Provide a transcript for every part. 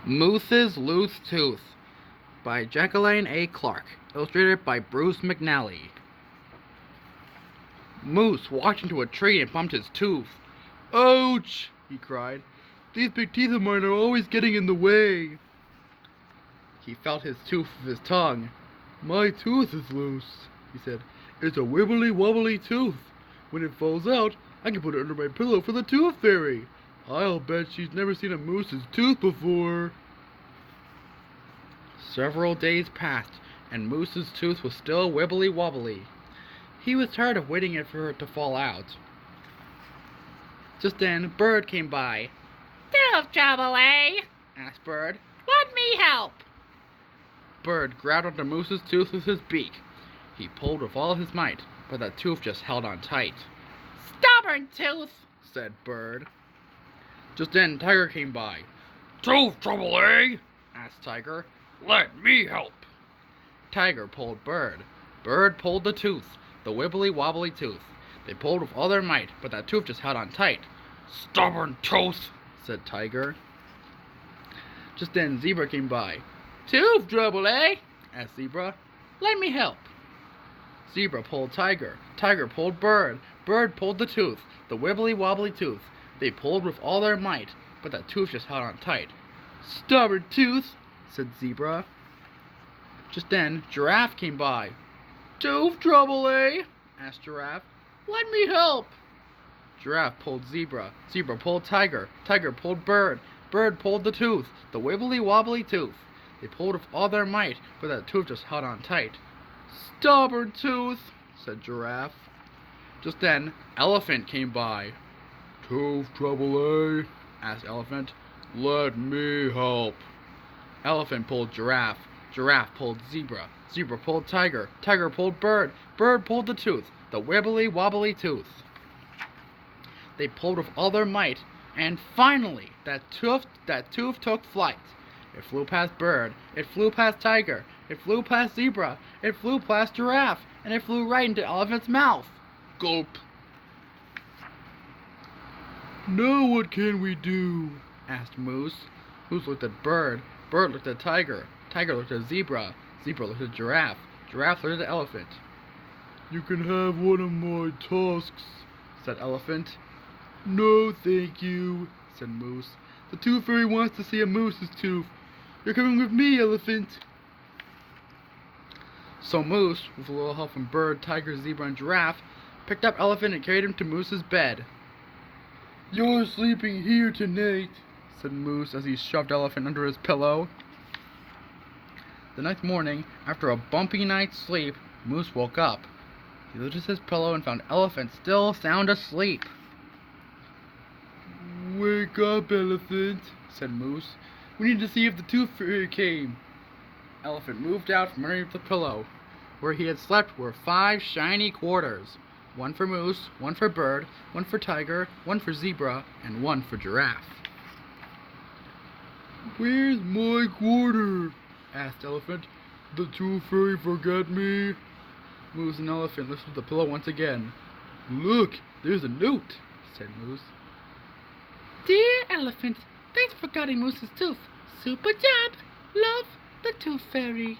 Moose's Loose Tooth by Jacqueline A. Clark, illustrated by Bruce McNally. Moose walked into a tree and bumped his tooth. "Ouch!" he cried. "These big teeth of mine are always getting in the way." He felt his tooth with his tongue. "My tooth is loose," he said. "It's a wibbly-wobbly tooth. When it falls out, I can put it under my pillow for the tooth fairy. I'll bet she's never seen a moose's tooth before." Several days passed, and Moose's tooth was still wibbly-wobbly. He was tired of waiting for it to fall out. Just then, Bird came by. "Tooth trouble, eh?" asked Bird. "Let me help." Bird grabbed onto Moose's tooth with his beak. He pulled with all his might, but the tooth just held on tight. "Stubborn tooth," said Bird. Just then, Tiger came by. "Tooth trouble, eh?" asked Tiger. "Let me help." Tiger pulled Bird. Bird pulled the tooth, the wibbly-wobbly tooth. They pulled with all their might, but that tooth just held on tight. "Stubborn tooth," said Tiger. Just then, Zebra came by. "Tooth trouble, eh?" asked Zebra. "Let me help." Zebra pulled Tiger. Tiger pulled Bird. Bird pulled the tooth, the wibbly-wobbly tooth. They pulled with all their might, but that tooth just held on tight. "Stubborn tooth," said Zebra. Just then, Giraffe came by. "Tooth trouble, eh?" asked Giraffe. "Let me help." Giraffe pulled Zebra. Zebra pulled Tiger. Tiger pulled Bird. Bird pulled the tooth, the wibbly-wobbly tooth. They pulled with all their might, but that tooth just held on tight. "Stubborn tooth," said Giraffe. Just then, Elephant came by. "Tooth trouble, eh?" asked Elephant. "Let me help." Elephant pulled Giraffe. Giraffe pulled Zebra. Zebra pulled Tiger. Tiger pulled Bird. Bird pulled the tooth, the wibbly-wobbly tooth. They pulled with all their might, and finally, that tooth took flight. It flew past Bird. It flew past Tiger. It flew past Zebra. It flew past Giraffe, and it flew right into Elephant's mouth. Gulp. "Now what can we do?" asked Moose. Moose looked at Bird. Bird looked at Tiger. Tiger looked at Zebra. Zebra looked at Giraffe. Giraffe looked at Elephant. "You can have one of my tusks," said Elephant. "No, thank you," said Moose. "The Tooth Fairy wants to see a moose's tooth. You're coming with me, Elephant." So Moose, with a little help from Bird, Tiger, Zebra, and Giraffe, picked up Elephant and carried him to Moose's bed. "You're sleeping here tonight," said Moose as he shoved Elephant under his pillow. The next morning, after a bumpy night's sleep, Moose woke up. He lifted his pillow and found Elephant still sound asleep. "Wake up, Elephant," said Moose. "We need to see if the Tooth Fairy came." Elephant moved out from underneath the pillow. Where he had slept were 5 shiny quarters. One for Moose, one for Bird, one for Tiger, one for Zebra, and one for Giraffe. "Where's my quarter?" asked Elephant. "The Tooth Fairy forget me?" Moose and Elephant lifted the pillow once again. "Look, there's a note," said Moose. "Dear Elephant, thanks for guarding Moose's tooth. Super job. Love, the Tooth Fairy."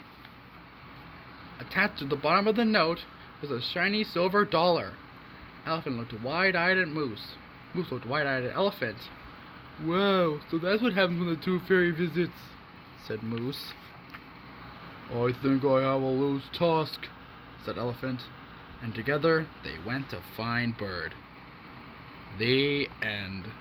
Attached to the bottom of the note was a shiny silver dollar. Elephant looked wide-eyed at Moose. Moose looked wide-eyed at Elephant. "Wow, so that's what happens when the Tooth Fairy visits," said Moose. "I think I have a loose tusk," said Elephant. And together they went to find Bird. The end.